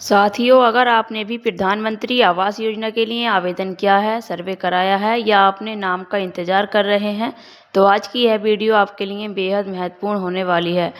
साथियों, अगर आपने भी प्रधानमंत्री आवास योजना के लिए आवेदन किया है, सर्वे कराया है या अपने नाम का इंतजार कर रहे हैं, तो आज की यह वीडियो आपके लिए बेहद महत्वपूर्ण होने वाली है।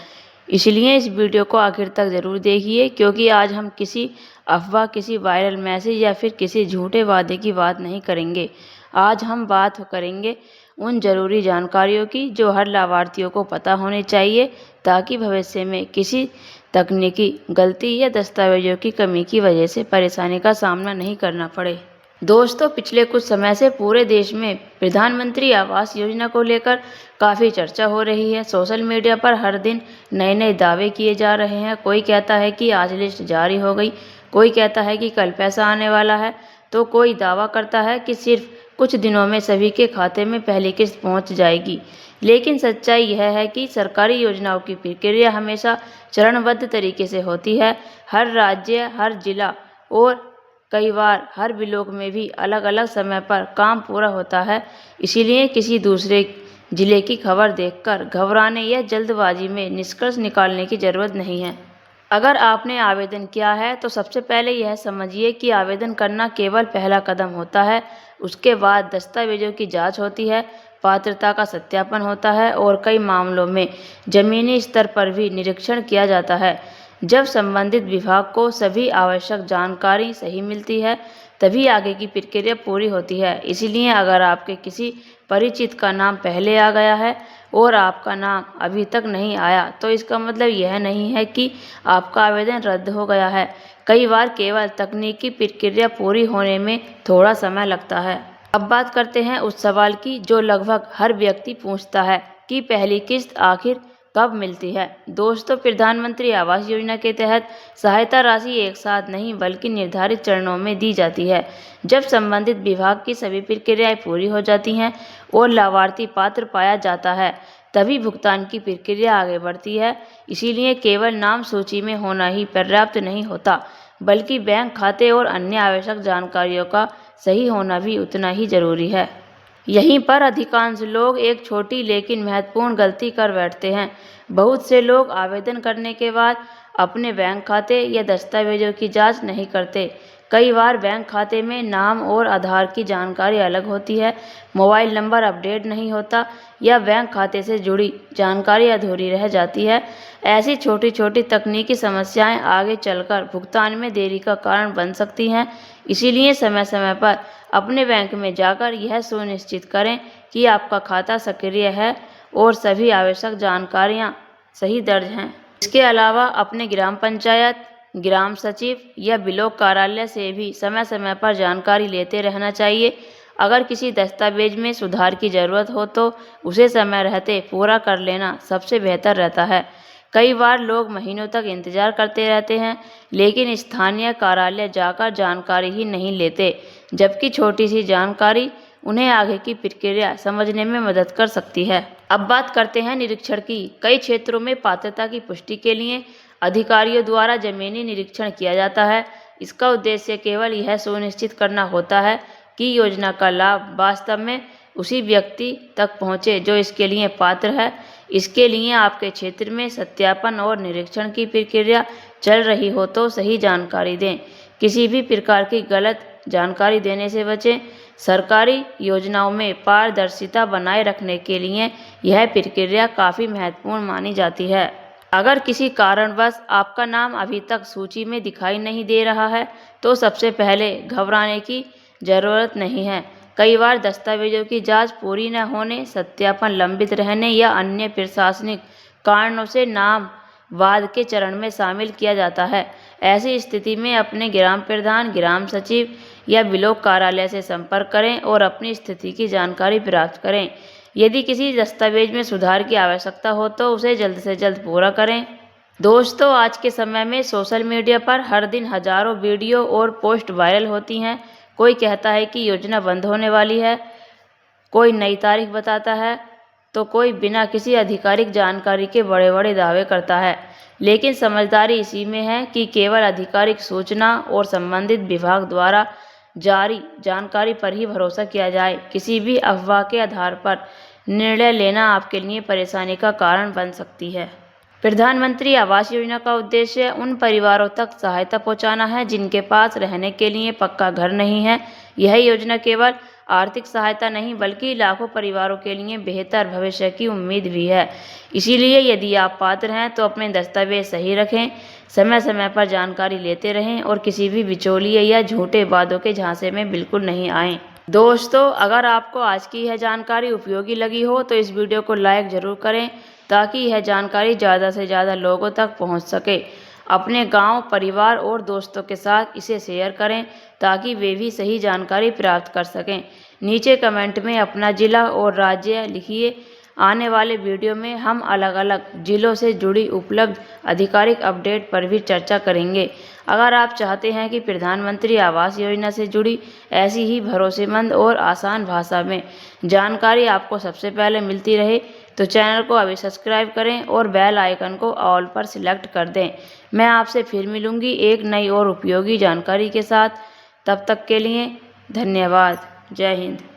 इसलिए इस वीडियो को आखिर तक ज़रूर देखिए, क्योंकि आज हम किसी अफवाह, किसी वायरल मैसेज या फिर किसी झूठे वादे की बात नहीं करेंगे। आज हम बात करेंगे उन ज़रूरी जानकारियों की जो हर लाभार्थियों को पता होनी चाहिए, ताकि भविष्य में किसी तकनीकी गलती या दस्तावेजों की कमी की वजह से परेशानी का सामना नहीं करना पड़े। दोस्तों, पिछले कुछ समय से पूरे देश में प्रधानमंत्री आवास योजना को लेकर काफ़ी चर्चा हो रही है। सोशल मीडिया पर हर दिन नए नए दावे किए जा रहे हैं। कोई कहता है कि आज लिस्ट जारी हो गई, कोई कहता है कि कल पैसा आने वाला है, तो कोई दावा करता है कि सिर्फ कुछ दिनों में सभी के खाते में पहली किस्त पहुंच जाएगी। लेकिन सच्चाई यह है कि सरकारी योजनाओं की प्रक्रिया हमेशा चरणबद्ध तरीके से होती है। हर राज्य, हर जिला और कई बार हर ब्लॉक में भी अलग अलग समय पर काम पूरा होता है। इसीलिए किसी दूसरे जिले की खबर देखकर घबराने या जल्दबाजी में निष्कर्ष निकालने की ज़रूरत नहीं है। अगर आपने आवेदन किया है तो सबसे पहले यह समझिए कि आवेदन करना केवल पहला कदम होता है। उसके बाद दस्तावेजों की जांच होती है, पात्रता का सत्यापन होता है और कई मामलों में ज़मीनी स्तर पर भी निरीक्षण किया जाता है। जब संबंधित विभाग को सभी आवश्यक जानकारी सही मिलती है, तभी आगे की प्रक्रिया पूरी होती है। इसलिए अगर आपके किसी परिचित का नाम पहले आ गया है और आपका नाम अभी तक नहीं आया, तो इसका मतलब यह नहीं है कि आपका आवेदन रद्द हो गया है। कई बार केवल तकनीकी प्रक्रिया पूरी होने में थोड़ा समय लगता है। अब बात करते हैं उस सवाल की जो लगभग हर व्यक्ति पूछता है कि पहली किस्त आखिर कब मिलती है। दोस्तों, प्रधानमंत्री आवास योजना के तहत सहायता राशि एक साथ नहीं बल्कि निर्धारित चरणों में दी जाती है। जब संबंधित विभाग की सभी प्रक्रियाएं पूरी हो जाती हैं और लाभार्थी पात्र पाया जाता है, तभी भुगतान की प्रक्रिया आगे बढ़ती है। इसीलिए केवल नाम सूची में होना ही पर्याप्त नहीं होता, बल्कि बैंक खाते और अन्य आवश्यक जानकारियों का सही होना भी उतना ही जरूरी है। यहीं पर अधिकांश लोग एक छोटी लेकिन महत्वपूर्ण गलती कर बैठते हैं। बहुत से लोग आवेदन करने के बाद अपने बैंक खाते या दस्तावेजों की जांच नहीं करते। कई बार बैंक खाते में नाम और आधार की जानकारी अलग होती है, मोबाइल नंबर अपडेट नहीं होता या बैंक खाते से जुड़ी जानकारी अधूरी रह जाती है। ऐसी छोटी छोटी तकनीकी समस्याएं आगे चलकर भुगतान में देरी का कारण बन सकती हैं। इसीलिए समय समय पर अपने बैंक में जाकर यह सुनिश्चित करें कि आपका खाता सक्रिय है और सभी आवश्यक जानकारियां सही दर्ज हैं। इसके अलावा अपने ग्राम पंचायत, ग्राम सचिव या ब्लॉक कार्यालय से भी समय समय पर जानकारी लेते रहना चाहिए। अगर किसी दस्तावेज में सुधार की ज़रूरत हो तो उसे समय रहते पूरा कर लेना सबसे बेहतर रहता है। कई बार लोग महीनों तक इंतजार करते रहते हैं, लेकिन स्थानीय कार्यालय जाकर जानकारी ही नहीं लेते, जबकि छोटी सी जानकारी उन्हें आगे की प्रक्रिया समझने में मदद कर सकती है। अब बात करते हैं निरीक्षण की। कई क्षेत्रों में पात्रता की पुष्टि के लिए अधिकारियों द्वारा जमीनी निरीक्षण किया जाता है। इसका उद्देश्य केवल यह सुनिश्चित करना होता है कि योजना का लाभ वास्तव में उसी व्यक्ति तक पहुंचे जो इसके लिए पात्र है। इसके लिए आपके क्षेत्र में सत्यापन और निरीक्षण की प्रक्रिया चल रही हो तो सही जानकारी दें। किसी भी प्रकार की गलत जानकारी देने से बचें। सरकारी योजनाओं में पारदर्शिता बनाए रखने के लिए यह प्रक्रिया काफ़ी महत्वपूर्ण मानी जाती है। अगर किसी कारणवश आपका नाम अभी तक सूची में दिखाई नहीं दे रहा है, तो सबसे पहले घबराने की ज़रूरत नहीं है। कई बार दस्तावेजों की जांच पूरी न होने, सत्यापन लंबित रहने या अन्य प्रशासनिक कारणों से नाम बाद के चरण में शामिल किया जाता है। ऐसी स्थिति में अपने ग्राम प्रधान, ग्राम सचिव या ब्लॉक कार्यालय से संपर्क करें और अपनी स्थिति की जानकारी प्राप्त करें। यदि किसी दस्तावेज में सुधार की आवश्यकता हो तो उसे जल्द से जल्द पूरा करें। दोस्तों, आज के समय में सोशल मीडिया पर हर दिन हजारों वीडियो और पोस्ट वायरल होती हैं। कोई कहता है कि योजना बंद होने वाली है, कोई नई तारीख बताता है, तो कोई बिना किसी आधिकारिक जानकारी के बड़े बड़े दावे करता है। लेकिन समझदारी इसी में है कि केवल आधिकारिक सूचना और संबंधित विभाग द्वारा जारी जानकारी पर ही भरोसा किया जाए। किसी भी अफवाह के आधार पर निर्णय लेना आपके लिए परेशानी का कारण बन सकती है। प्रधानमंत्री आवास योजना का उद्देश्य उन परिवारों तक सहायता पहुंचाना है जिनके पास रहने के लिए पक्का घर नहीं है। यह योजना केवल आर्थिक सहायता नहीं बल्कि लाखों परिवारों के लिए बेहतर भविष्य की उम्मीद भी है। इसीलिए यदि आप पात्र हैं तो अपने दस्तावेज सही रखें, समय समय पर जानकारी लेते रहें और किसी भी बिचौलिए या झूठे वादों के झांसे में बिल्कुल नहीं आएं। दोस्तों, अगर आपको आज की यह जानकारी उपयोगी लगी हो तो इस वीडियो को लाइक ज़रूर करें ताकि यह जानकारी ज़्यादा से ज़्यादा लोगों तक पहुंच सके। अपने गांव, परिवार और दोस्तों के साथ इसे शेयर करें ताकि वे भी सही जानकारी प्राप्त कर सकें। नीचे कमेंट में अपना जिला और राज्य लिखिए। आने वाले वीडियो में हम अलग अलग जिलों से जुड़ी उपलब्ध आधिकारिक अपडेट पर भी चर्चा करेंगे। अगर आप चाहते हैं कि प्रधानमंत्री आवास योजना से जुड़ी ऐसी ही भरोसेमंद और आसान भाषा में जानकारी आपको सबसे पहले मिलती रहे तो चैनल को अभी सब्सक्राइब करें और बेल आइकन को ऑल पर सिलेक्ट कर दें। मैं आपसे फिर मिलूंगी एक नई और उपयोगी जानकारी के साथ। तब तक के लिए धन्यवाद। जय हिंद।